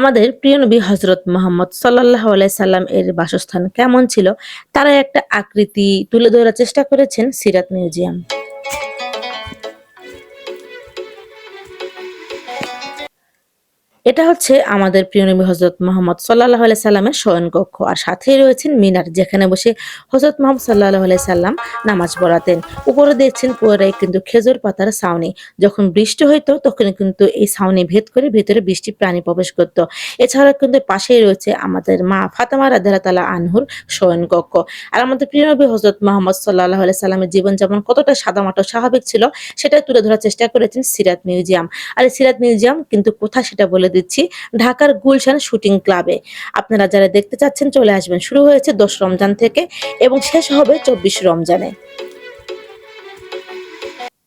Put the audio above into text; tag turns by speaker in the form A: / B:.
A: আমাদের প্রিয় নবী হজরত মোহাম্মদ সাল্লাল্লাহু আলাইহি সাল্লাম এর বাসস্থান কেমন ছিল তার একটা আকৃতি তুলে ধরার চেষ্টা করেছেন সিরাত মিউজিয়াম। এটা হচ্ছে আমাদের প্রিয় নবী হযরত মুহাম্মদ সাল্লাল্লাহু আলাইহি সাল্লামের শয়নকক্ষ। আর সাথেই রয়েছেন মিনার, যেখানে বসে হযরত মুহাম্মদ সাল্লাল্লাহু আলাইহি সাল্লাম নামাজ পড়াতেন। উপরে দেখছেন পুরাই কিন্তু খেজুর পাতার ছাউনি। যখন বৃষ্টি হইতো তখন কিন্তু এই ছাউনি ভেদ করে ভেতরে বৃষ্টির পানি প্রবেশ করত। এছাড়া কিন্তু পাশেই রয়েছে আমাদের মা ফাতেমা রাদিয়াল্লাহু তাআলা আনহুর শয়নকক্ষ। আর আমাদের প্রিয় নবী হযরত মুহাম্মদ সাল্লাল্লাহু আলাইহি সাল্লামের জীবনযাপন কতটা সাদামাটা স্বাভাবিক ছিল সেটা তুলে ধরার চেষ্টা করেছেন সিরাত মিউজিয়াম। আর এই সিরাত মিউজিয়াম কিন্তু কোথায় সেটা বলে দিচ্ছি, ঢাকার গুলশান শুটিং ক্লাবে। আপনারা যারা দেখতে চাচ্ছেন চলে আসবেন। শুরু হয়েছে 10 রমজান থেকে এবং শেষ হবে 24 রমজানে।